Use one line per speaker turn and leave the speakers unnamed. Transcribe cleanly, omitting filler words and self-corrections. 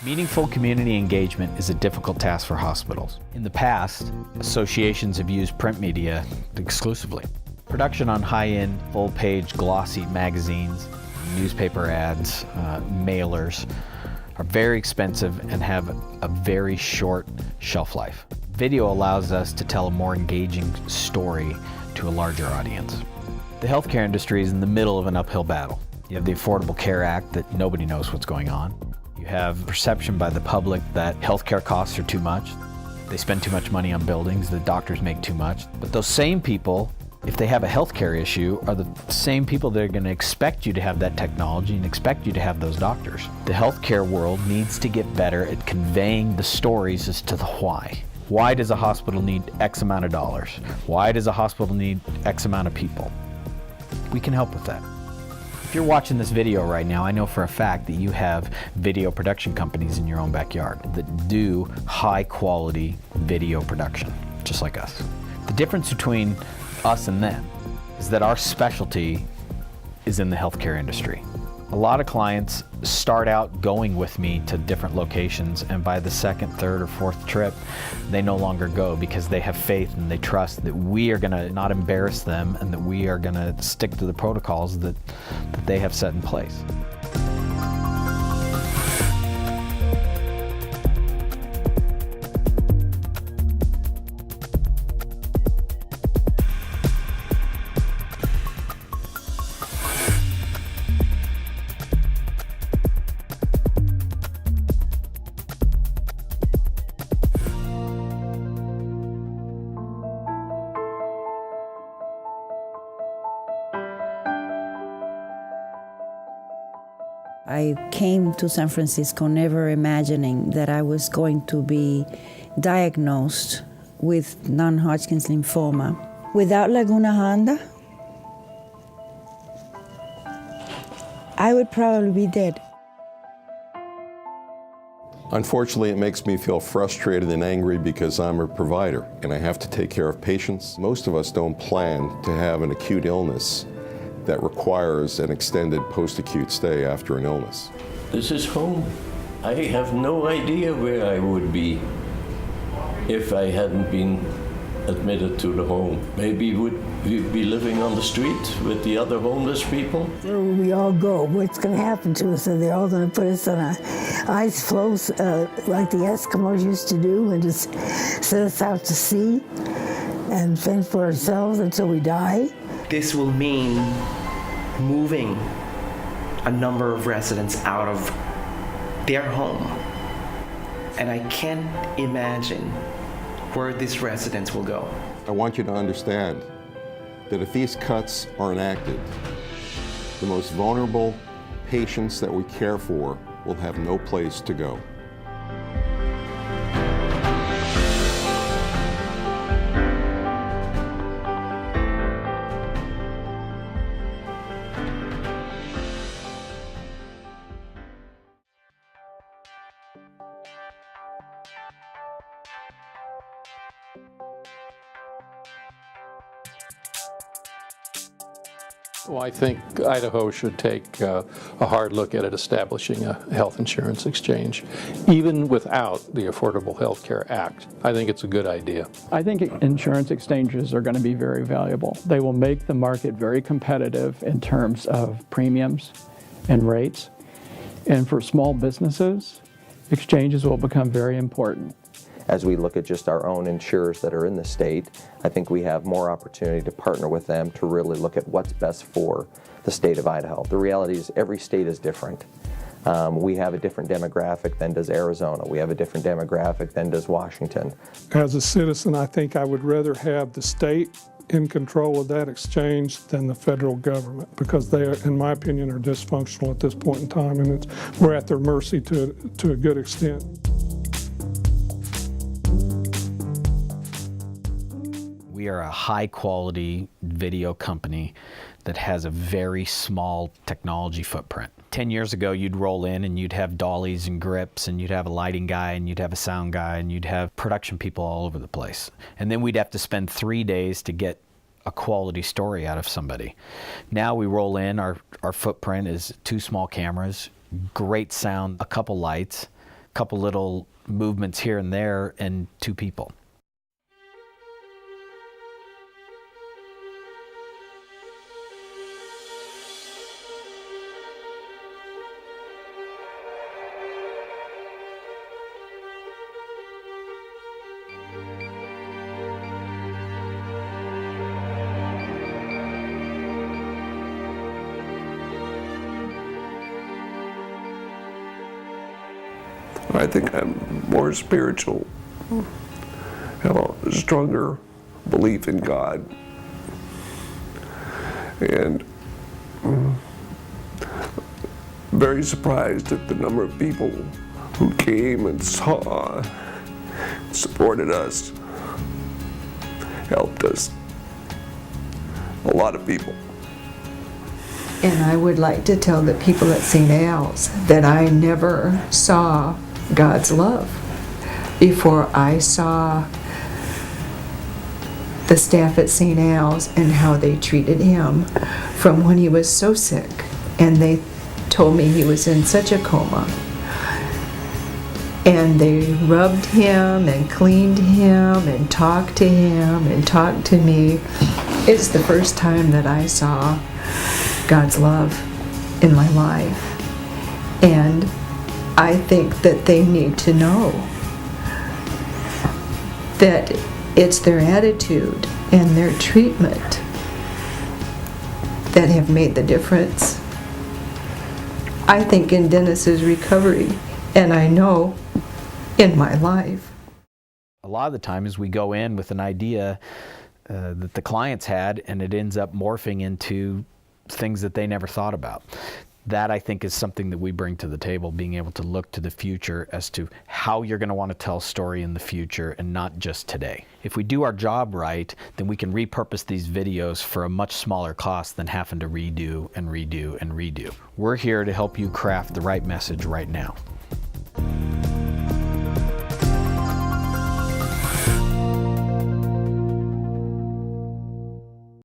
Meaningful community engagement is a difficult task for hospitals. In the past, associations have used print media exclusively. Production on high-end, full-page, glossy magazines, newspaper ads, mailers are very expensive and have a very short shelf life. Video allows us to tell a more engaging story to a larger audience. The healthcare industry is in the middle of an uphill battle. You have the Affordable Care Act that nobody knows what's going on. You have perception by the public that healthcare costs are too much. They spend too much money on buildings, the doctors make too much. But those same people, if they have a healthcare issue, are the same people that are going to expect you to have that technology and expect you to have those doctors. The healthcare world needs to get better at conveying the stories as to the why. Why does a hospital need X amount of dollars? Why does a hospital need X amount of people? We can help with that. If you're watching this video right now, I know for a fact that you have video production companies in your own backyard that do high quality video production, just like us. The difference between us and them is that our specialty is in the healthcare industry. A lot of clients start out going with me to different locations, and by the second, third, or fourth trip, they no longer go because they have faith and they trust that we are gonna not embarrass them and that we are gonna stick to the protocols that they have set in place.
I came to San Francisco never imagining that I was going to be diagnosed with non-Hodgkin's lymphoma. Without Laguna Honda, I would probably be dead.
Unfortunately, it makes me feel frustrated and angry because I'm a provider and I have to take care of patients. Most of us don't plan to have an acute illness that requires an extended post-acute stay after an illness.
This is home. I have no idea where I would be if I hadn't been admitted to the home. Maybe we'd be living on the street with the other homeless people.
Where we all go, what's going to happen to us? Are they all going to put us on ice floes like the Eskimos used to do and just set us out to sea and fend for ourselves until we die?
This will mean moving a number of residents out of their home. And I can't imagine where these residents will go.
I want you to understand that if these cuts are enacted, the most vulnerable patients that we care for will have no place to go.
Well, I think Idaho should take a hard look at it establishing a health insurance exchange, even without the Affordable Health Care Act. I think it's a good idea.
I think insurance exchanges are going to be very valuable. They will make the market very competitive in terms of premiums and rates. And for small businesses, exchanges will become very important.
As we look at just our own insurers that are in the state, I think we have more opportunity to partner with them to really look at what's best for the state of Idaho. The reality is every state is different. We have a different demographic than does Arizona. We have a different demographic than does Washington.
As a citizen, I think I would rather have the state in control of that exchange than the federal government, because they, in my opinion, are dysfunctional at this point in time, and we're at their mercy to a good extent.
We are a high-quality video company that has a very small technology footprint. 10 years ago, you'd roll in and you'd have dollies and grips, and you'd have a lighting guy, and you'd have a sound guy, and you'd have production people all over the place. And then we'd have to spend 3 days to get a quality story out of somebody. Now we roll in, our footprint is 2 small cameras, great sound, a couple lights, couple little movements here and there and 2 people.
I think I'm more spiritual, have a stronger belief in God, and very surprised at the number of people who came and saw, supported us, helped us. A lot of people.
And I would like to tell the people at St. Al's that I never saw God's love before I saw the staff at St. Al's and how they treated him from when he was so sick. And they told me he was in such a coma. And they rubbed him and cleaned him and talked to him and talked to me. It's the first time that I saw God's love in my life. And I think that they need to know that it's their attitude and their treatment that have made the difference. I think in Dennis's recovery, and I know in my life.
A lot of the times we go in with an idea that the clients had, and it ends up morphing into things that they never thought about. That, I think, is something that we bring to the table, being able to look to the future as to how you're going to want to tell a story in the future and not just today. If we do our job right, then we can repurpose these videos for a much smaller cost than having to redo and redo and redo. We're here to help you craft the right message right now.